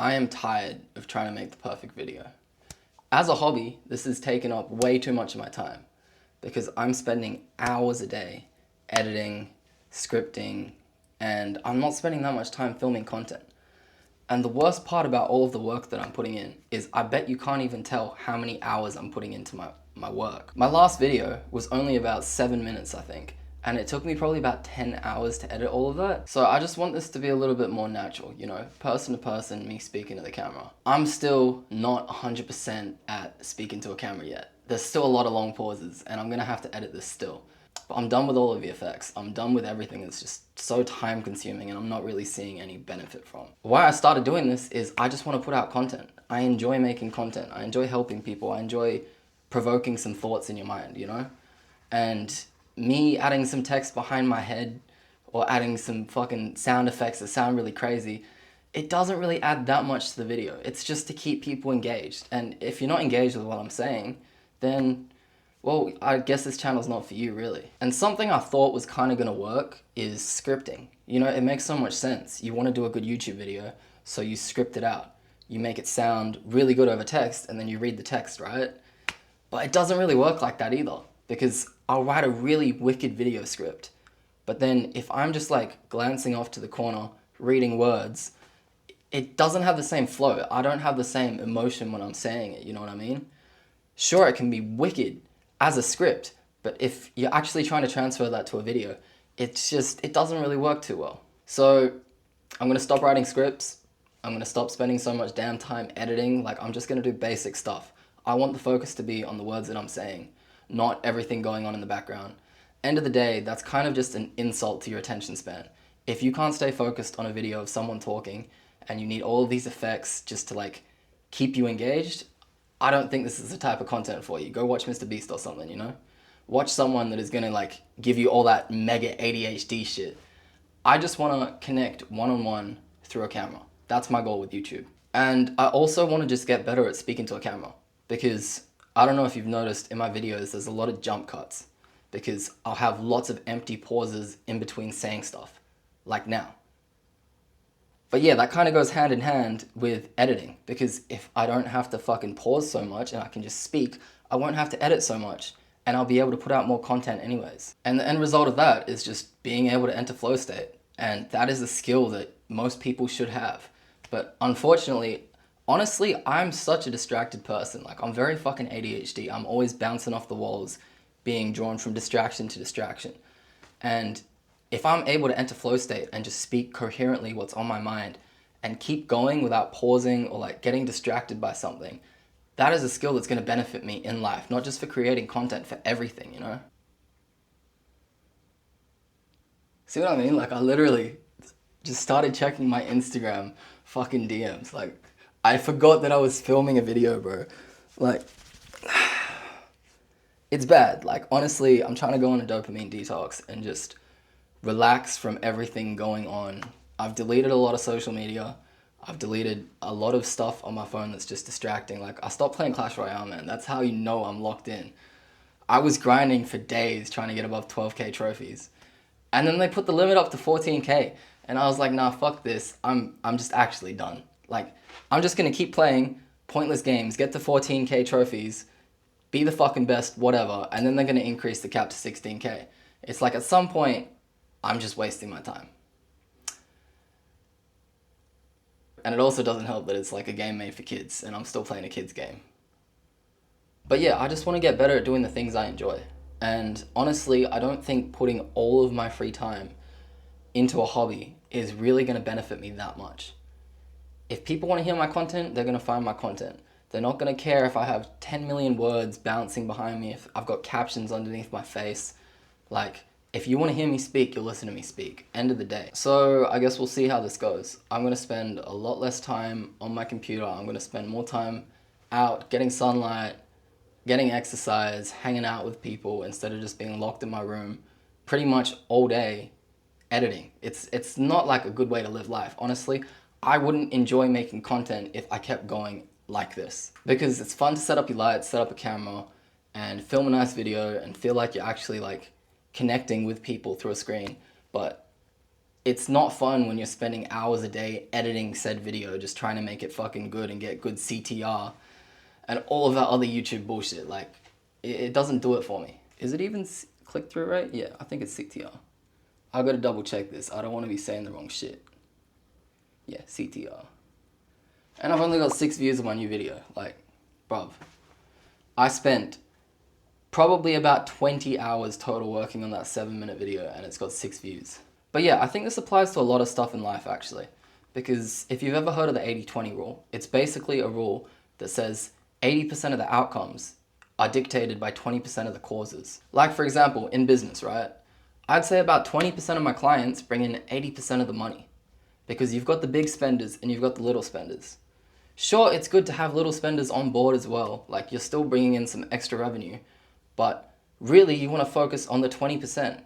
I am tired of trying to make the perfect video. As a hobby, this has taken up way too much of my time because I'm spending hours a day editing, scripting, and I'm not spending that much time filming content. And the worst part about all of the work that I'm putting in is I bet you can't even tell how many hours I'm putting into my work. My last video was only about 7 minutes, I think, and it took me probably about 10 hours to edit all of that. So I just want this to be a little bit more natural, you know, person to person, me speaking to the camera. I'm still not 100% at speaking to a camera yet. There's still a lot of long pauses and I'm gonna have to edit this still. But I'm done with all of the effects. I'm done with everything that's just so time consuming and I'm not really seeing any benefit from. Why I started doing this is I just want to put out content. I enjoy making content. I enjoy helping people. I enjoy provoking some thoughts in your mind, you know? And me adding some text behind my head or adding some fucking sound effects that sound really crazy, it doesn't really add that much to the video. It's just to keep people engaged. And if you're not engaged with what I'm saying, then well, I guess this channel's not for you, really. And something I thought was kind of gonna work is scripting. You know, it makes so much sense. You want to do a good YouTube video, so you script it out. You make it sound really good over text, and then you read the text, right? But it doesn't really work like that either, because I'll write a really wicked video script, but then if I'm just like glancing off to the corner, reading words, it doesn't have the same flow. I don't have the same emotion when I'm saying it, you know what I mean? Sure, it can be wicked as a script, but if you're actually trying to transfer that to a video, it doesn't really work too well. So I'm gonna stop writing scripts. I'm gonna stop spending so much damn time editing. Like, I'm just gonna do basic stuff. I want the focus to be on the words that I'm saying, not everything going on in the background. End of the day, that's kind of just an insult to your attention span. If you can't stay focused on a video of someone talking and you need all of these effects just to like keep you engaged, I don't think this is the type of content for you. Go watch Mr. Beast or something, you know? Watch someone that is gonna like give you all that mega ADHD shit. I just wanna connect one-on-one through a camera. That's my goal with YouTube. And I also wanna just get better at speaking to a camera, because I don't know if you've noticed in my videos, there's a lot of jump cuts because I'll have lots of empty pauses in between saying stuff, like now. But yeah, that kind of goes hand in hand with editing, because if I don't have to fucking pause so much and I can just speak, I won't have to edit so much and I'll be able to put out more content anyways. And the end result of that is just being able to enter flow state. And that is a skill that most people should have. But unfortunately, honestly, I'm such a distracted person. Like, I'm very fucking ADHD. I'm always bouncing off the walls, being drawn from distraction to distraction. And if I'm able to enter flow state and just speak coherently what's on my mind and keep going without pausing or like getting distracted by something, that is a skill that's going to benefit me in life, not just for creating content, for everything, you know? See what I mean? Like, I literally just started checking my Instagram fucking DMs. Like, I forgot that I was filming a video, bro. Like, it's bad. Like, honestly, I'm trying to go on a dopamine detox and just relax from everything going on. I've deleted a lot of social media. I've deleted a lot of stuff on my phone that's just distracting. Like, I stopped playing Clash Royale, man. That's how you know I'm locked in. I was grinding for days trying to get above 12k trophies. And then they put the limit up to 14k. And I was like, nah, fuck this. I'm just actually done. Like, I'm just gonna keep playing pointless games, get to 14k trophies, be the fucking best, whatever, and then they're gonna increase the cap to 16k. It's like, at some point, I'm just wasting my time. And it also doesn't help that it's like a game made for kids and I'm still playing a kid's game. But yeah, I just want to get better at doing the things I enjoy. And honestly, I don't think putting all of my free time into a hobby is really going to benefit me that much. If people want to hear my content, they're going to find my content. They're not going to care if I have 10 million words bouncing behind me, if I've got captions underneath my face. Like, if you want to hear me speak, you'll listen to me speak. End of the day. So I guess we'll see how this goes. I'm going to spend a lot less time on my computer. I'm going to spend more time out, getting sunlight, getting exercise, hanging out with people instead of just being locked in my room pretty much all day editing. It's not like a good way to live life. Honestly, I wouldn't enjoy making content if I kept going like this, because it's fun to set up your lights, set up a camera and film a nice video and feel like you're actually like connecting with people through a screen, but it's not fun when you're spending hours a day editing said video, just trying to make it fucking good and get good CTR and all of that other YouTube bullshit. Like, it doesn't do it for me. Is it even click-through rate? Yeah, I think it's CTR. I gotta double check this. I don't want to be saying the wrong shit. Yeah, CTR. And I've only got 6 views of my new video. Like, bruv. I spent probably about 20 hours total working on that 7-minute video and it's got 6 views. But yeah, I think this applies to a lot of stuff in life actually. Because if you've ever heard of the 80-20 rule, it's basically a rule that says 80% of the outcomes are dictated by 20% of the causes. Like for example, in business, right? I'd say about 20% of my clients bring in 80% of the money. Because you've got the big spenders and you've got the little spenders. Sure, it's good to have little spenders on board as well. Like, you're still bringing in some extra revenue. But really, you want to focus on the 20%.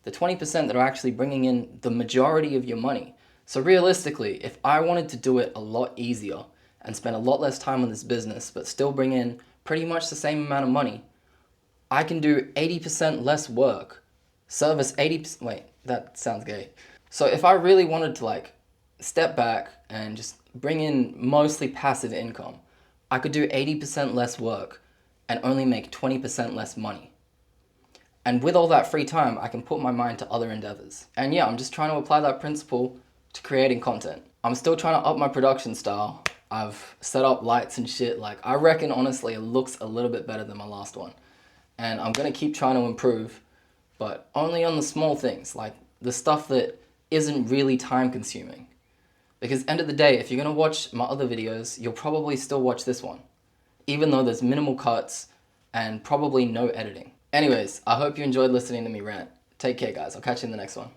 The 20% that are actually bringing in the majority of your money. So realistically, if I wanted to do it a lot easier and spend a lot less time on this business, but still bring in pretty much the same amount of money, I can do 80% less work. Service 80%, wait, that sounds gay. So if I really wanted to like step back and just bring in mostly passive income, I could do 80% less work and only make 20% less money. And with all that free time, I can put my mind to other endeavors. And yeah, I'm just trying to apply that principle to creating content. I'm still trying to up my production style. I've set up lights and shit. Like, I reckon honestly it looks a little bit better than my last one. And I'm gonna keep trying to improve, but only on the small things, like the stuff that isn't really time consuming. Because end of the day, if you're gonna watch my other videos, you'll probably still watch this one, even though there's minimal cuts and probably no editing. Anyways, I hope you enjoyed listening to me rant. Take care, guys. I'll catch you in the next one.